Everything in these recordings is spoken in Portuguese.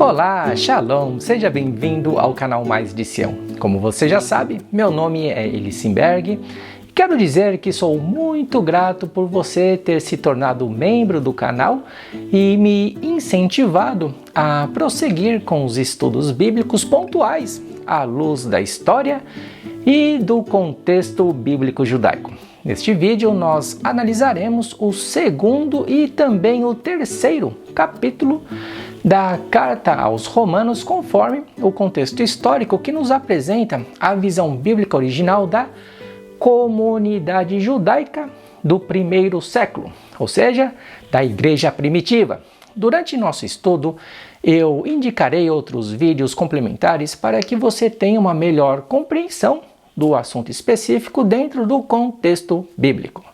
Olá, Shalom, seja bem-vindo ao canal Mais de Sião. Como você já sabe, meu nome é Elissenberg. Quero dizer que sou muito grato por você ter se tornado membro do canal e me incentivado a prosseguir com os estudos bíblicos pontuais à luz da história e do contexto bíblico judaico. Neste vídeo nós analisaremos o segundo e também o terceiro capítulo da Carta aos Romanos, conforme o contexto histórico que nos apresenta a visão bíblica original da comunidade judaica do primeiro século, ou seja, da igreja primitiva. Durante nosso estudo, eu indicarei outros vídeos complementares para que você tenha uma melhor compreensão do assunto específico dentro do contexto bíblico.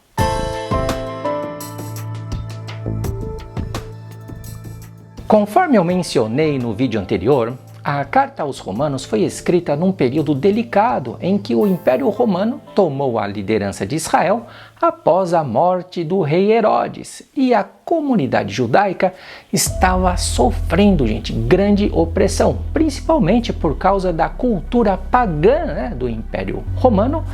Conforme eu mencionei no vídeo anterior, a Carta aos Romanos foi escrita num período delicado em que o Império Romano tomou a liderança de Israel após a morte do rei Herodes, e a comunidade judaica estava sofrendo, grande opressão, principalmente por causa da cultura pagã, do Império Romano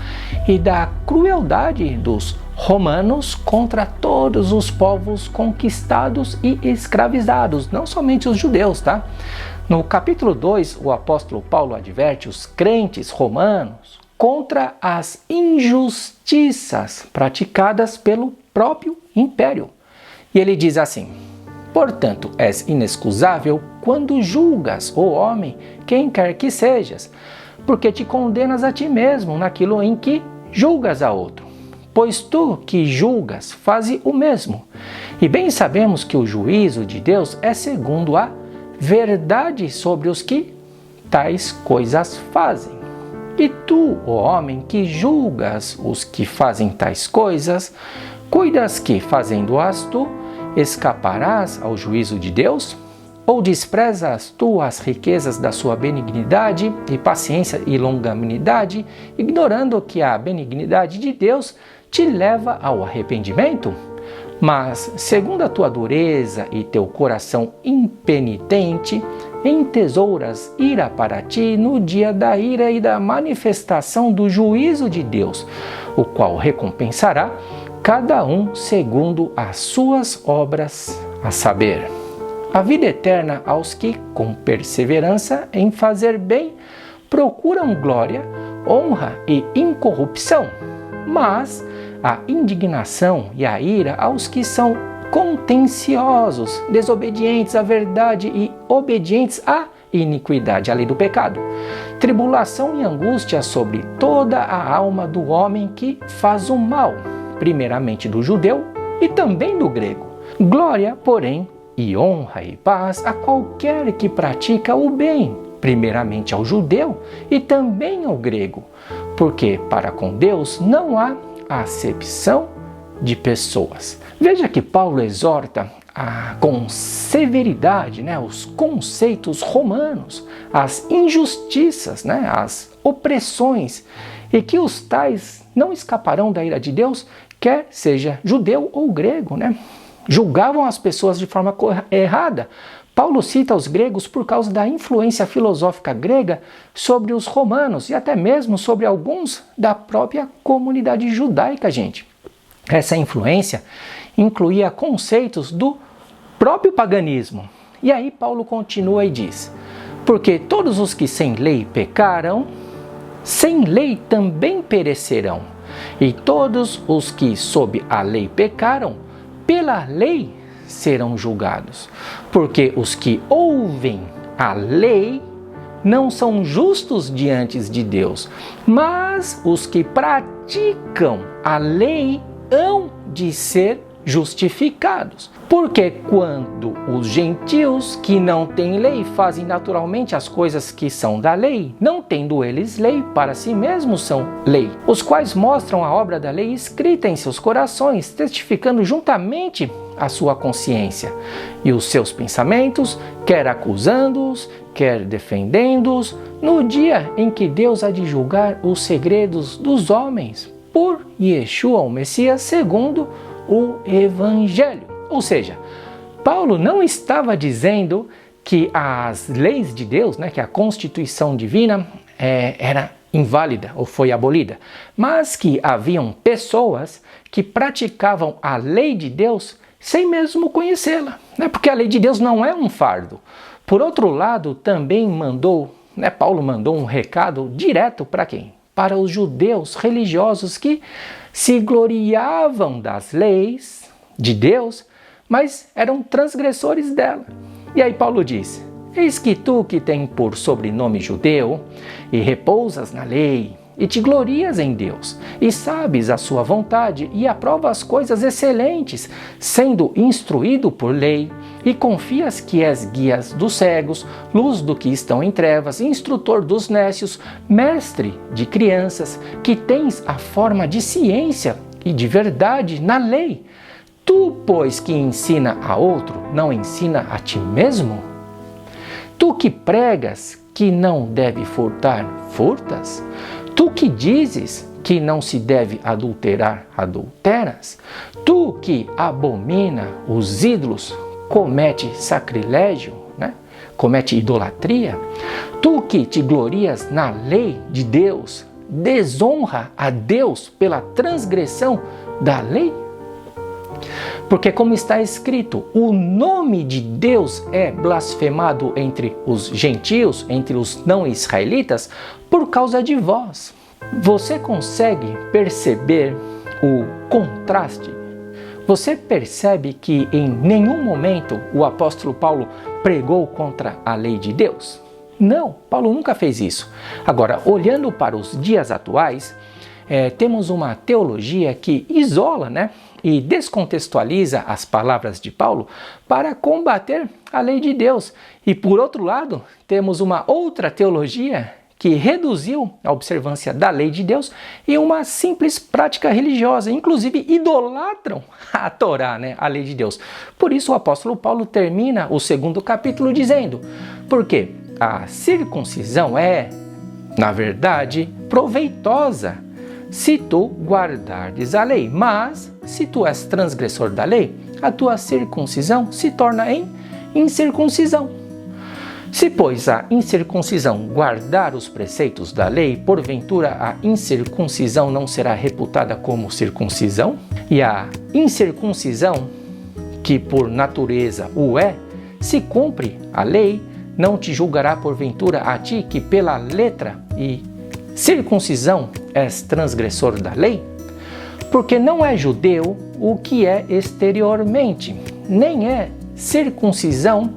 e da crueldade dos romanos contra todos os povos conquistados e escravizados, não somente os judeus, tá? No capítulo 2, o apóstolo Paulo adverte os crentes romanos contra as injustiças praticadas pelo próprio império. E ele diz assim: portanto, és inexcusável quando julgas, ó homem, quem quer que sejas, porque te condenas a ti mesmo naquilo em que julgas a outro. Pois tu que julgas, faze o mesmo. E bem sabemos que o juízo de Deus é segundo a verdade sobre os que tais coisas fazem. E tu, ó homem, que julgas os que fazem tais coisas, cuidas que, fazendo-as tu, escaparás ao juízo de Deus? Ou desprezas tu as riquezas da sua benignidade e paciência e longanimidade, ignorando que a benignidade de Deus te leva ao arrependimento? Mas, segundo a tua dureza e teu coração impenitente, entesouras ira para ti no dia da ira e da manifestação do juízo de Deus, o qual recompensará cada um segundo as suas obras, a saber, a vida eterna aos que, com perseverança em fazer bem, procuram glória, honra e incorrupção, mas a indignação e a ira aos que são contenciosos, desobedientes à verdade e obedientes à iniquidade, à lei do pecado. Tribulação e angústia sobre toda a alma do homem que faz o mal, primeiramente do judeu e também do grego. Glória, porém, e honra e paz a qualquer que pratica o bem, primeiramente ao judeu e também ao grego, porque para com Deus não há acepção de pessoas. Veja que Paulo exorta com severidade os conceitos romanos, as injustiças, as opressões, e que os tais não escaparão da ira de Deus, quer seja judeu ou grego. Julgavam as pessoas de forma errada. Paulo cita os gregos por causa da influência filosófica grega sobre os romanos e até mesmo sobre alguns da própria comunidade judaica, Essa influência incluía conceitos do próprio paganismo. E aí Paulo continua e diz: porque todos os que sem lei pecaram, sem lei também perecerão. E todos os que sob a lei pecaram, pela lei serão julgados, porque os que ouvem a lei não são justos diante de Deus, mas os que praticam a lei hão de ser justificados. Porque quando os gentios que não têm lei fazem naturalmente as coisas que são da lei, não tendo eles lei, para si mesmos são lei, os quais mostram a obra da lei escrita em seus corações, testificando juntamente a sua consciência e os seus pensamentos, quer acusando-os, quer defendendo-os, no dia em que Deus há de julgar os segredos dos homens, por Yeshua, o Messias, segundo o Evangelho. Ou seja, Paulo não estava dizendo que as leis de Deus, né, que a Constituição divina era inválida ou foi abolida, mas que haviam pessoas que praticavam a lei de Deus sem mesmo conhecê-la, né, porque a lei de Deus não é um fardo. Por outro lado, também Paulo mandou um recado direto para quem? Para os judeus religiosos que se gloriavam das leis de Deus, mas eram transgressores dela. E aí Paulo diz: eis que tu que tem por sobrenome judeu, e repousas na lei, e te glorias em Deus, e sabes a sua vontade, e aprovas coisas excelentes, sendo instruído por lei, e confias que és guias dos cegos, luz do que estão em trevas, instrutor dos nécios, mestre de crianças, que tens a forma de ciência e de verdade na lei. Tu, pois, que ensina a outro, não ensina a ti mesmo? Tu que pregas que não deve furtar, furtas? Tu que dizes que não se deve adulterar, adulteras? Tu que abomina os ídolos, comete sacrilégio, né? Comete idolatria? Tu que te glorias na lei de Deus, desonra a Deus pela transgressão da lei? Porque, como está escrito, o nome de Deus é blasfemado entre os gentios, entre os não israelitas, por causa de vós. Você consegue perceber o contraste? Você percebe que em nenhum momento o apóstolo Paulo pregou contra a lei de Deus? Não, Paulo nunca fez isso. Agora, olhando para os dias atuais, temos uma teologia que isola, e descontextualiza as palavras de Paulo para combater a lei de Deus. E por outro lado, temos uma outra teologia que reduziu a observância da lei de Deus em uma simples prática religiosa, inclusive idolatram a Torá, a lei de Deus. Por isso o apóstolo Paulo termina o 2º capítulo dizendo: porque a circuncisão é, na verdade, proveitosa, se tu guardares a lei, mas se tu és transgressor da lei, a tua circuncisão se torna em incircuncisão. Se, pois, a incircuncisão guardar os preceitos da lei, porventura a incircuncisão não será reputada como circuncisão? E a incircuncisão, que por natureza o é, se cumpre a lei, não te julgará porventura a ti que pela letra e circuncisão és transgressor da lei? Porque não é judeu o que é exteriormente, nem é circuncisão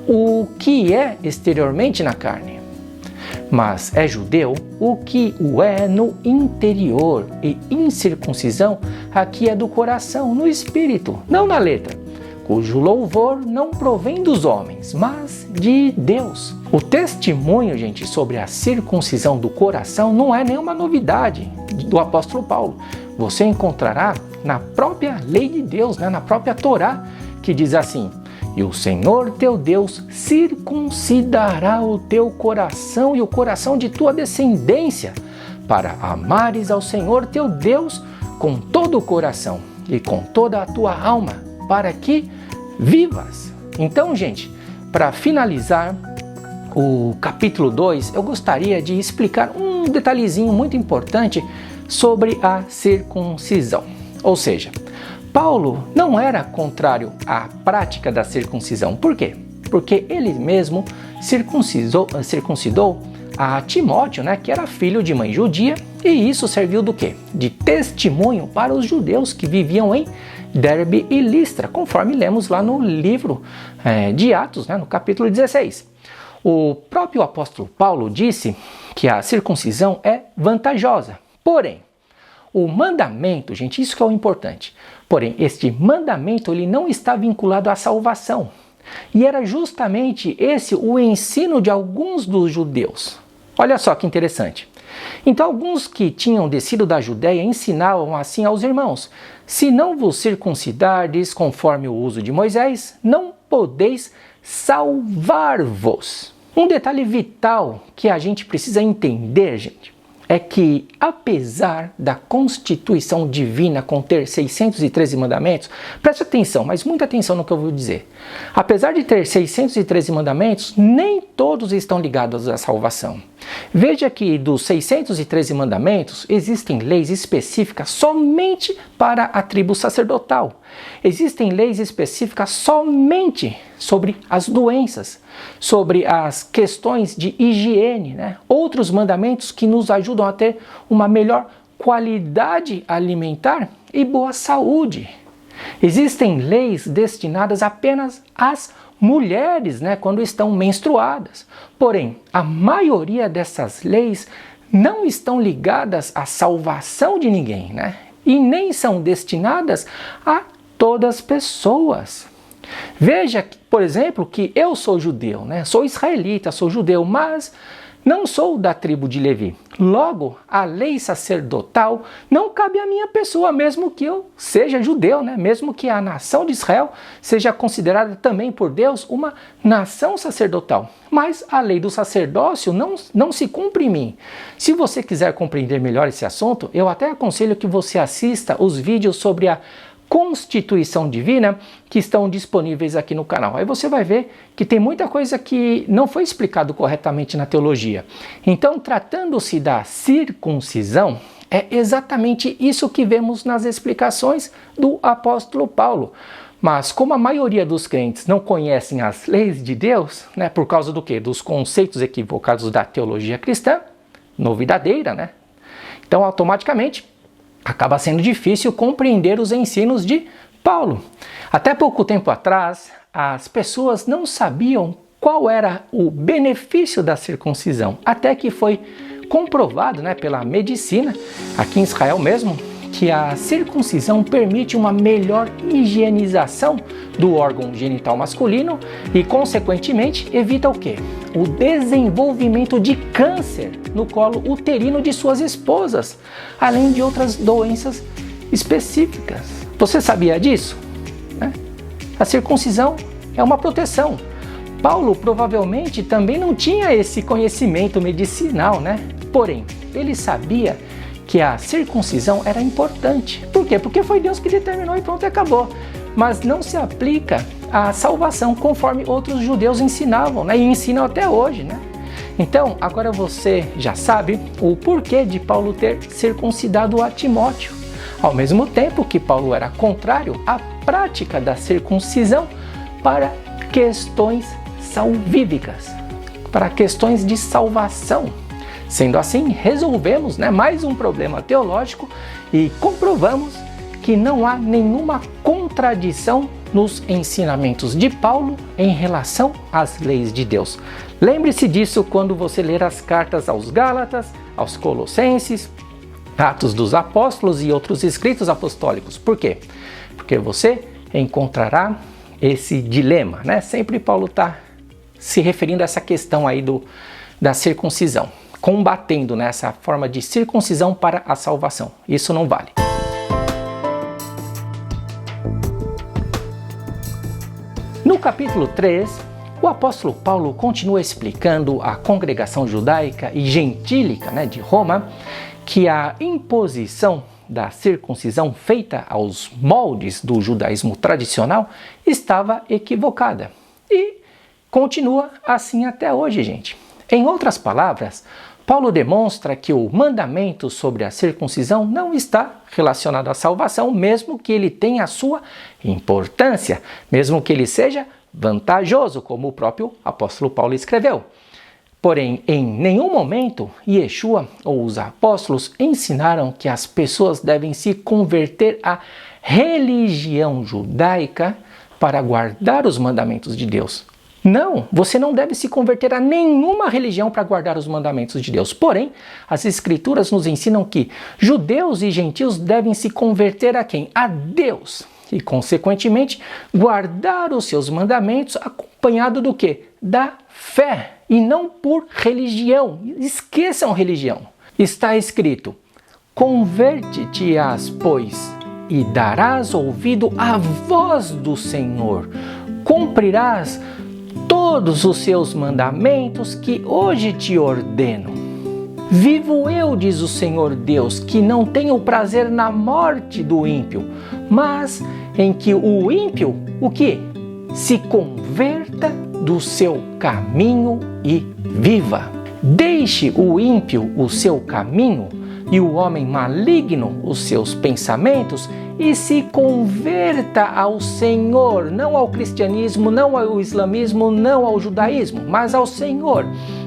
o que é exteriormente na carne, mas é judeu o que o é no interior, e incircuncisão aqui é do coração, no espírito, não na letra, cujo louvor não provém dos homens, mas de Deus. O testemunho, gente, sobre a circuncisão do coração não é nenhuma novidade do apóstolo Paulo. Você encontrará na própria lei de Deus, na própria Torá, que diz assim: e o Senhor teu Deus circuncidará o teu coração e o coração de tua descendência, para amares ao Senhor teu Deus com todo o coração e com toda a tua alma, para que vivas. Então, gente, para finalizar o capítulo 2, eu gostaria de explicar um detalhezinho muito importante sobre a circuncisão. Ou seja, Paulo não era contrário à prática da circuncisão. Por quê? Porque ele mesmo circuncidou a Timóteo, que era filho de mãe judia, e isso serviu do quê? De testemunho para os judeus que viviam em Derbe e Listra, conforme lemos lá no livro de Atos, no capítulo 16. O próprio apóstolo Paulo disse que a circuncisão é vantajosa. Porém, o mandamento, gente, isso que é o importante. Porém, este mandamento ele não está vinculado à salvação. E era justamente esse o ensino de alguns dos judeus. Olha só que interessante. Então, alguns que tinham descido da Judéia ensinavam assim aos irmãos: se não vos circuncidardes conforme o uso de Moisés, não podeis salvar-vos. Um detalhe vital que a gente precisa entender, gente, é que, apesar da Constituição Divina conter 613 mandamentos, preste atenção, mas muita atenção no que eu vou dizer. Apesar de ter 613 mandamentos, nem todos estão ligados à salvação. Veja que dos 613 mandamentos, existem leis específicas somente para a tribo sacerdotal. Existem leis específicas somente sobre as doenças, sobre as questões de higiene, né? Outros mandamentos que nos ajudam a ter uma melhor qualidade alimentar e boa saúde. Existem leis destinadas apenas às mulheres, né, quando estão menstruadas. Porém, a maioria dessas leis não estão ligadas à salvação de ninguém, né? E nem são destinadas a todas as pessoas. Veja, por exemplo, que eu sou judeu, né? Sou israelita, sou judeu, mas não sou da tribo de Levi. Logo, a lei sacerdotal não cabe à minha pessoa, mesmo que eu seja judeu, né? Mesmo que a nação de Israel seja considerada também por Deus uma nação sacerdotal. Mas a lei do sacerdócio não se cumpre em mim. Se você quiser compreender melhor esse assunto, eu até aconselho que você assista os vídeos sobre a Constituição Divina que estão disponíveis aqui no canal. Aí você vai ver que tem muita coisa que não foi explicado corretamente na teologia. Então, tratando-se da circuncisão, é exatamente isso que vemos nas explicações do apóstolo Paulo. Mas como a maioria dos crentes não conhecem as leis de Deus, né, por causa do quê? Dos conceitos equivocados da teologia cristã, novidadeira, né? Então, automaticamente, acaba sendo difícil compreender os ensinos de Paulo. Até pouco tempo atrás, as pessoas não sabiam qual era o benefício da circuncisão, até que foi comprovado, né, pela medicina, aqui em Israel mesmo, que a circuncisão permite uma melhor higienização do órgão genital masculino e, consequentemente, evita o quê? O desenvolvimento de câncer no colo uterino de suas esposas, além de outras doenças específicas. Você sabia disso? A circuncisão é uma proteção. Paulo provavelmente também não tinha esse conhecimento medicinal, né? Porém, ele sabia que a circuncisão era importante. Por quê? Porque foi Deus que determinou e pronto, acabou. Mas não se aplica à salvação conforme outros judeus ensinavam, né? E ensinam até hoje, né? Então, agora você já sabe o porquê de Paulo ter circuncidado a Timóteo. Ao mesmo tempo que Paulo era contrário à prática da circuncisão para questões salvíficas, para questões de salvação. Sendo assim, resolvemos, né, mais um problema teológico e comprovamos que não há nenhuma contradição nos ensinamentos de Paulo em relação às leis de Deus. Lembre-se disso quando você ler as cartas aos Gálatas, aos Colossenses, Atos dos Apóstolos e outros escritos apostólicos. Por quê? Porque você encontrará esse dilema, né? Sempre Paulo está se referindo a essa questão aí da circuncisão, combatendo nessa forma de circuncisão para a salvação. Isso não vale. No capítulo 3, o apóstolo Paulo continua explicando à congregação judaica e gentílica, né, de Roma que a imposição da circuncisão feita aos moldes do judaísmo tradicional estava equivocada. E continua assim até hoje, gente. Em outras palavras, Paulo demonstra que o mandamento sobre a circuncisão não está relacionado à salvação, mesmo que ele tenha a sua importância, mesmo que ele seja vantajoso, como o próprio apóstolo Paulo escreveu. Porém, em nenhum momento, Yeshua ou os apóstolos ensinaram que as pessoas devem se converter à religião judaica para guardar os mandamentos de Deus. Não, você não deve se converter a nenhuma religião para guardar os mandamentos de Deus. Porém, as Escrituras nos ensinam que judeus e gentios devem se converter a quem? A Deus. E, consequentemente, guardar os seus mandamentos acompanhado do quê? Da fé e não por religião. Esqueçam religião. Está escrito: converte-te-ás, pois, e darás ouvido à voz do Senhor. Cumprirás todos os seus mandamentos que hoje te ordeno. Vivo eu, diz o Senhor Deus, que não tenho prazer na morte do ímpio, mas em que o ímpio, o quê? Se converta do seu caminho e viva. Deixe o ímpio o seu caminho e o homem maligno os seus pensamentos e se converta ao Senhor, não ao cristianismo, não ao islamismo, não ao judaísmo, mas ao Senhor,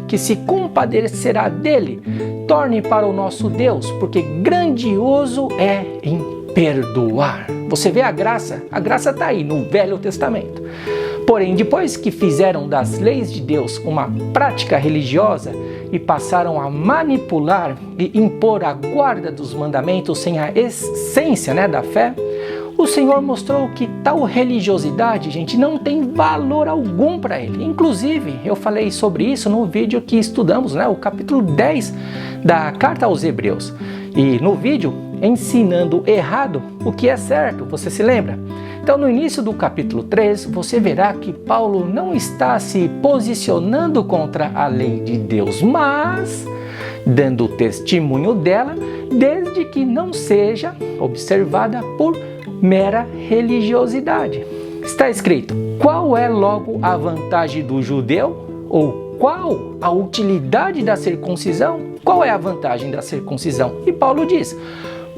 que se compadecerá dele. Torne para o nosso Deus, porque grandioso é em perdoar. Você vê a graça está aí no Velho Testamento. Porém, depois que fizeram das leis de Deus uma prática religiosa e passaram a manipular e impor a guarda dos mandamentos sem a essência, da fé, o Senhor mostrou que tal religiosidade, gente, não tem valor algum para ele. Inclusive, eu falei sobre isso no vídeo que estudamos, o capítulo 10 da Carta aos Hebreus. E no vídeo, ensinando errado o que é certo, você se lembra? Então, no início do capítulo 3, você verá que Paulo não está se posicionando contra a lei de Deus, mas dando testemunho dela, desde que não seja observada por mera religiosidade. Está escrito: qual é logo a vantagem do judeu? Ou qual a utilidade da circuncisão? Qual é a vantagem da circuncisão? E Paulo diz: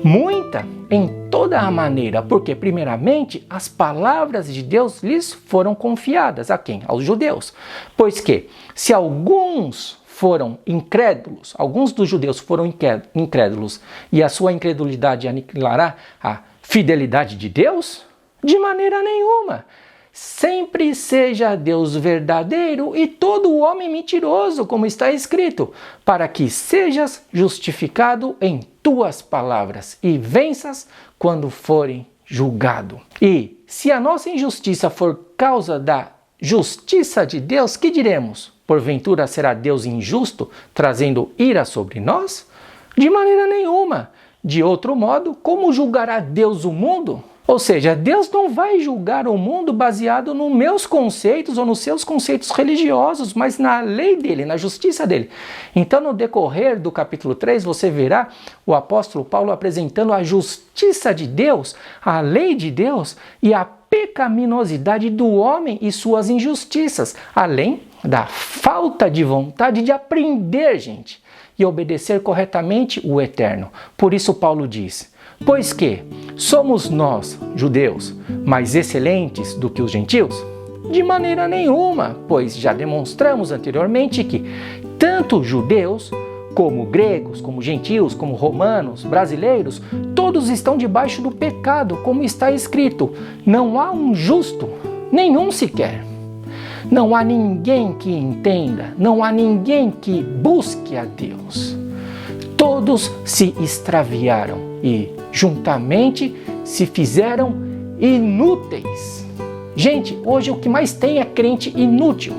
muita, em toda a maneira, porque primeiramente as palavras de Deus lhes foram confiadas. A quem? Aos judeus. Pois que, se alguns foram incrédulos, alguns dos judeus foram incrédulos, e a sua incredulidade aniquilará a fidelidade de Deus? De maneira nenhuma. Sempre seja Deus verdadeiro e todo o homem mentiroso, como está escrito, para que sejas justificado em tuas palavras e venças quando forem julgado. E se a nossa injustiça for causa da justiça de Deus, que diremos? Porventura será Deus injusto, trazendo ira sobre nós? De maneira nenhuma. De outro modo, como julgará Deus o mundo? Ou seja, Deus não vai julgar o mundo baseado nos meus conceitos ou nos seus conceitos religiosos, mas na lei dele, na justiça dele. Então, no decorrer do capítulo 3, você verá o apóstolo Paulo apresentando a justiça de Deus, a lei de Deus e a pecaminosidade do homem e suas injustiças, além da falta de vontade de aprender, gente, e obedecer corretamente o eterno. Por isso Paulo diz: pois que somos nós, judeus, mais excelentes do que os gentios? De maneira nenhuma, pois já demonstramos anteriormente que tanto judeus, como gregos, como gentios, como romanos, brasileiros, todos estão debaixo do pecado, como está escrito: não há um justo, nenhum sequer. Não há ninguém que entenda, não há ninguém que busque a Deus. Todos se extraviaram e juntamente se fizeram inúteis. Gente, hoje o que mais tem é crente inútil.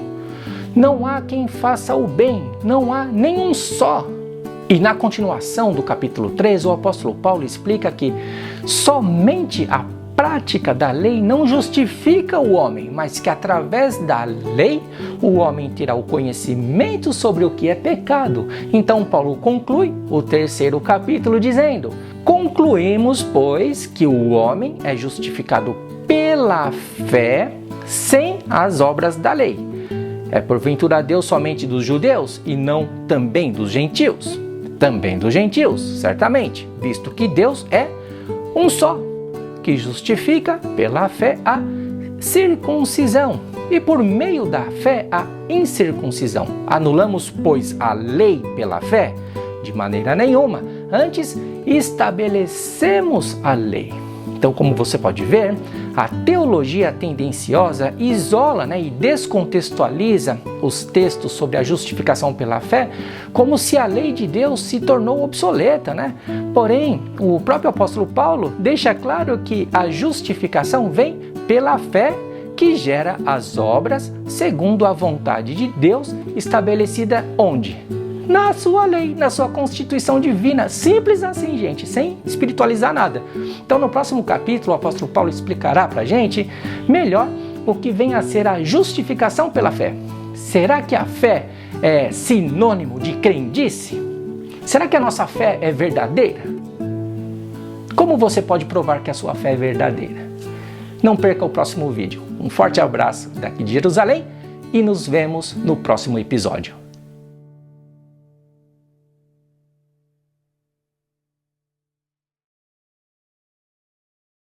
Não há quem faça o bem, não há nenhum só. E na continuação do capítulo 3, o apóstolo Paulo explica que somente a prática da lei não justifica o homem, mas que através da lei o homem terá o conhecimento sobre o que é pecado. Então Paulo conclui o terceiro capítulo dizendo: concluímos, pois, que o homem é justificado pela fé sem as obras da lei. É porventura Deus somente dos judeus e não também dos gentios? Também dos gentios, certamente, visto que Deus é um só, que justifica pela fé a circuncisão e por meio da fé a incircuncisão. Anulamos, pois, a lei pela fé? De maneira nenhuma. Antes, estabelecemos a lei. Então, como você pode ver, a teologia tendenciosa isola, e descontextualiza os textos sobre a justificação pela fé como se a lei de Deus se tornou obsoleta, Porém, o próprio apóstolo Paulo deixa claro que a justificação vem pela fé que gera as obras segundo a vontade de Deus estabelecida onde? Na sua lei, na sua constituição divina. Simples assim, gente, sem espiritualizar nada. Então, no próximo capítulo, o apóstolo Paulo explicará para a gente melhor o que vem a ser a justificação pela fé. Será que a fé é sinônimo de crendice? Será que a nossa fé é verdadeira? Como você pode provar que a sua fé é verdadeira? Não perca o próximo vídeo. Um forte abraço daqui de Jerusalém e nos vemos no próximo episódio.